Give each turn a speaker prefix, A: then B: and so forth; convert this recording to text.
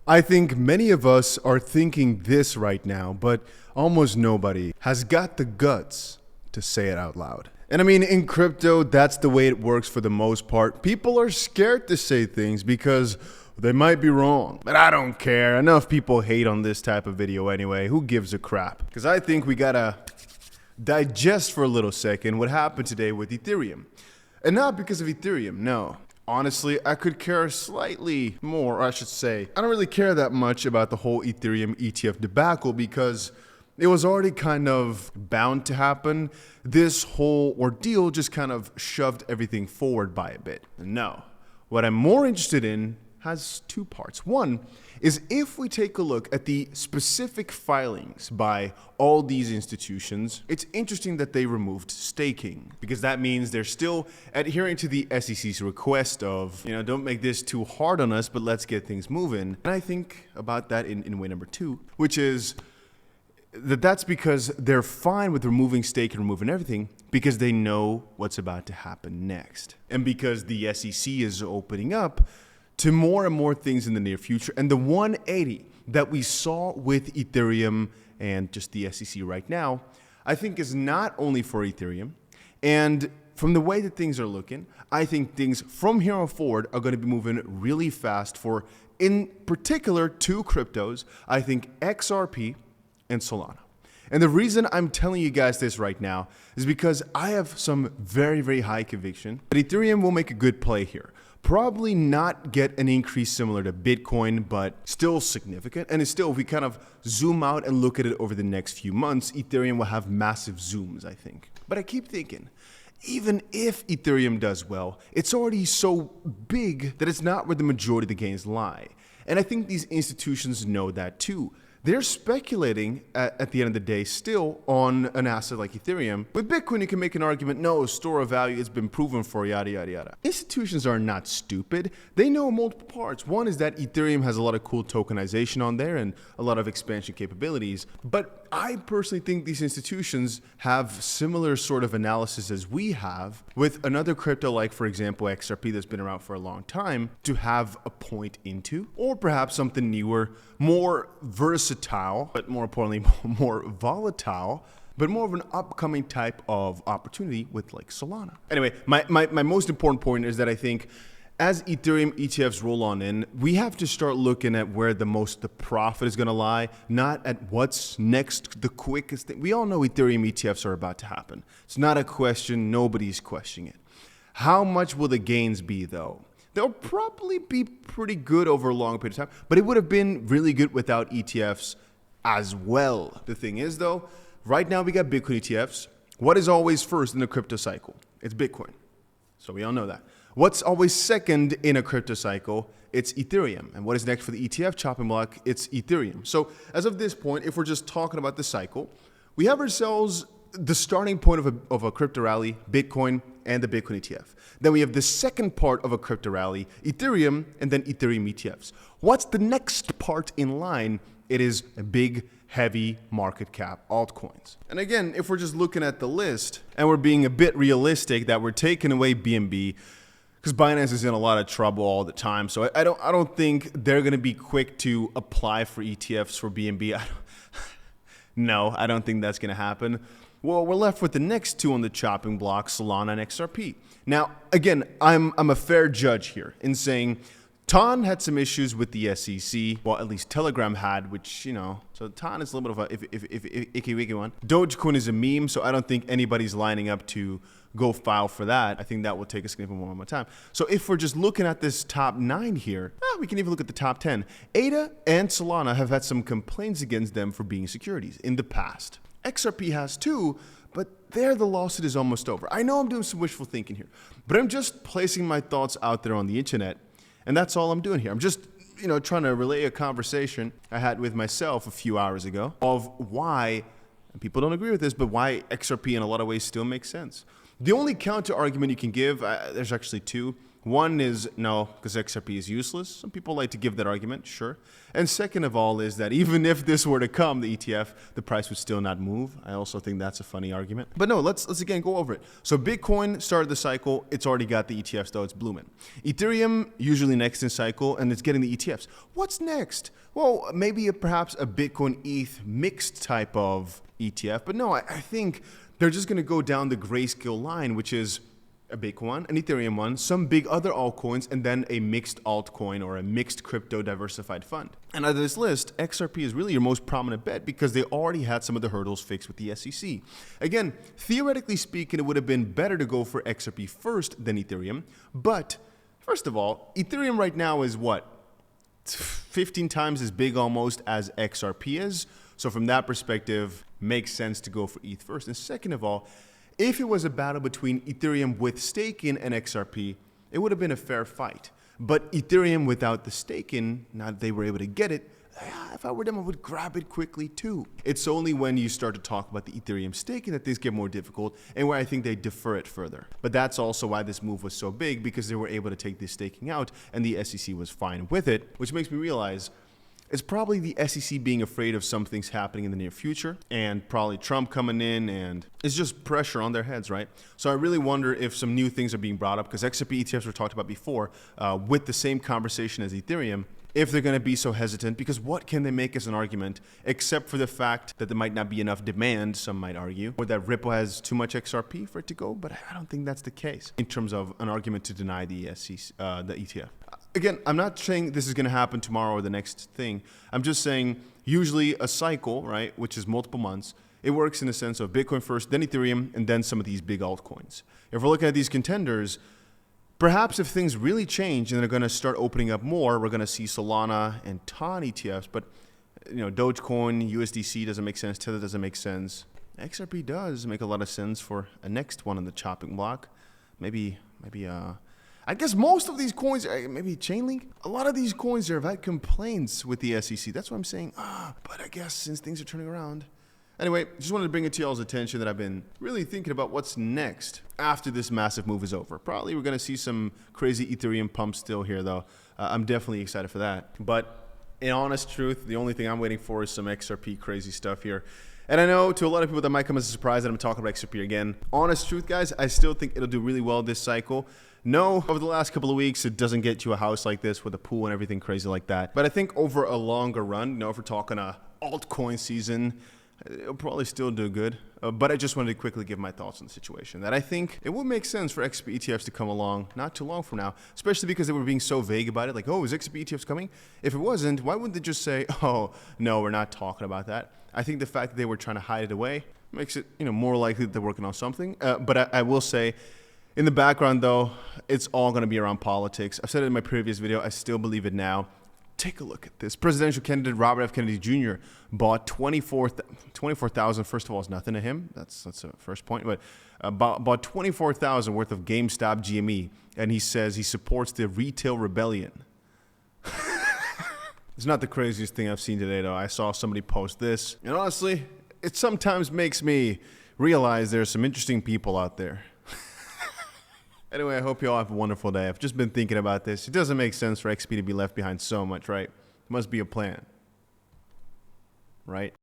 A: I think many of us are thinking this right now, but almost nobody has got the guts to say it out loud. And I mean, in crypto, that's the way it works for the most part. People are scared to say things because they might be wrong. But I don't care. Enough people hate on this type of video anyway. Who gives a crap? Because I think we gotta digest for a little second what happened today with Ethereum. And not because of Ethereum, no. Honestly, I could care slightly more, or I should say, I don't really care that much about the whole Ethereum ETF debacle because it was already kind of bound to happen. This whole ordeal just kind of shoved everything forward by a bit. No, what I'm more interested in has two parts. One is if we take a look at the specific filings by all these institutions, it's interesting that they removed staking because that means they're still adhering to the SEC's request of, don't make this too hard on us, but let's get things moving. And I think about that in way number two, which is that's because they're fine with removing stake and removing everything because they know what's about to happen next. And because the SEC is opening up to more and more things in the near future. And the 180 that we saw with Ethereum and just the SEC right now, I think is not only for Ethereum. And from the way that things are looking, I think things from here on forward are going to be moving really fast for, in particular, two cryptos. I think XRP and Solana. And the reason I'm telling you guys this right now is because I have some very, very high conviction that Ethereum will make a good play here. Probably not get an increase similar to Bitcoin, but still significant. And it's still, if we kind of zoom out and look at it over the next few months, Ethereum will have massive zooms, I think. But I keep thinking, even if Ethereum does well, it's already so big that it's not where the majority of the gains lie. And I think these institutions know that too. They're speculating at the end of the day still on an asset like Ethereum. With Bitcoin, you can make an argument, no, store of value has been proven for yada, yada, yada. Institutions are not stupid. They know multiple parts. One is that Ethereum has a lot of cool tokenization on there and a lot of expansion capabilities. But I personally think these institutions have similar sort of analysis as we have with another crypto like, for example, XRP that's been around for a long time to have a point into, or perhaps something newer, more versatile, but more importantly, more volatile, but more of an upcoming type of opportunity with like Solana. Anyway, my most important point is that I think as Ethereum ETFs roll on in, we have to start looking at where the profit is going to lie, not at what's next, the quickest thing. We all know Ethereum ETFs are about to happen. It's not a question. Nobody's questioning it. How much will the gains be though? They'll probably be pretty good over a long period of time, but it would have been really good without ETFs as well. The thing is though, right now we got Bitcoin ETFs. What is always first in the crypto cycle? It's Bitcoin. So we all know that. What's always second in a crypto cycle? It's Ethereum. And what is next for the ETF chopping block? It's Ethereum. So as of this point, if we're just talking about the cycle, we have ourselves the starting point of a crypto rally, Bitcoin and the Bitcoin ETF. Then we have the second part of a crypto rally, Ethereum, and then Ethereum ETFs. What's the next part in line? It is a big, heavy market cap altcoins. And again, if we're just looking at the list and we're being a bit realistic that we're taking away BNB, because Binance is in a lot of trouble all the time. So I don't think they're going to be quick to apply for ETFs for BNB. No, I don't think that's going to happen. Well, we're left with the next two on the chopping block, Solana and XRP. Now, again, I'm a fair judge here in saying TON had some issues with the SEC. Well, at least Telegram had, which, so TON is a little bit of a icky-wicky one. Dogecoin is a meme, so I don't think anybody's lining up to go file for that. I think that will take a significant amount of time. So if we're just looking at this top 9 here, we can even look at the top 10. ADA and Solana have had some complaints against them for being securities in the past. XRP has too, but there the lawsuit is almost over. I know I'm doing some wishful thinking here, but I'm just placing my thoughts out there on the internet, and that's all I'm doing here. I'm just, trying to relay a conversation I had with myself a few hours ago of why, and people don't agree with this, but why XRP in a lot of ways still makes sense. The only counter argument you can give, there's actually two. One is no, because XRP is useless. Some people like to give that argument, sure. And second of all is that even if this were to come, the ETF, the price would still not move. I also think that's a funny argument. But no, let's again go over it. So Bitcoin started the cycle. It's already got the ETFs, though. It's blooming. Ethereum, usually next in cycle, and it's getting the ETFs. What's next? Well, maybe perhaps a Bitcoin ETH mixed type of ETF. But no, I think they're just going to go down the grayscale line, which is a Bitcoin, an Ethereum one, some big other altcoins, and then a mixed altcoin or a mixed crypto diversified fund. And out of this list, XRP is really your most prominent bet because they already had some of the hurdles fixed with the SEC. Again, theoretically speaking, it would have been better to go for XRP first than Ethereum. But first of all, Ethereum right now is what? 15 times as big almost as XRP is. So from that perspective, makes sense to go for ETH first. And second of all, if it was a battle between Ethereum with staking and XRP, it would have been a fair fight. But Ethereum without the staking, now that they were able to get it, if I were them, I would grab it quickly too. It's only when you start to talk about the Ethereum staking that things get more difficult and where I think they defer it further. But that's also why this move was so big, because they were able to take this staking out and the SEC was fine with it, which makes me realize it's probably the SEC being afraid of some things happening in the near future and probably Trump coming in, and it's just pressure on their heads, right? So I really wonder if some new things are being brought up, because XRP ETFs were talked about before with the same conversation as Ethereum, if they're going to be so hesitant, because what can they make as an argument except for the fact that there might not be enough demand, some might argue, or that Ripple has too much XRP for it to go, but I don't think that's the case in terms of an argument to deny the ETF. Again, I'm not saying this is going to happen tomorrow or the next thing. I'm just saying usually a cycle, right, which is multiple months, it works in the sense of Bitcoin first, then Ethereum, and then some of these big altcoins. If we're looking at these contenders, perhaps if things really change and they're going to start opening up more, we're going to see Solana and TON ETFs. But Dogecoin, USDC doesn't make sense. Tether doesn't make sense. XRP does make a lot of sense for a next one on the chopping block. Maybe I guess most of these coins, maybe Chainlink, a lot of these coins have had complaints with the SEC. That's what I'm saying. But I guess since things are turning around. Anyway, just wanted to bring it to y'all's attention that I've been really thinking about what's next after this massive move is over. Probably we're going to see some crazy Ethereum pumps still here, though. I'm definitely excited for that. But in honest truth, the only thing I'm waiting for is some XRP crazy stuff here. And I know to a lot of people that might come as a surprise that I'm talking about XRP again. Honest truth, guys, I still think it'll do really well this cycle. No, over the last couple of weeks, it doesn't get you a house like this with a pool and everything crazy like that. But I think over a longer run, if we're talking a altcoin season, it'll probably still do good. But I just wanted to quickly give my thoughts on the situation. That I think it would make sense for XRP ETFs to come along not too long from now, especially because they were being so vague about it. Like, oh, is XRP ETFs coming? If it wasn't, why wouldn't they just say, oh, no, we're not talking about that? I think the fact that they were trying to hide it away makes it more likely that they're working on something. But I will say, in the background, though, it's all going to be around politics. I've said it in my previous video. I still believe it now. Take a look at this. Presidential candidate Robert F. Kennedy Jr. bought 24,000. First of all, it's nothing to him. That's a first point. But bought 24,000 worth of GameStop GME, and he says he supports the retail rebellion. It's not the craziest thing I've seen today, though. I saw somebody post this, and honestly, it sometimes makes me realize there's some interesting people out there. Anyway, I hope you all have a wonderful day. I've just been thinking about this. It doesn't make sense for XP to be left behind so much, right? There must be a plan, right?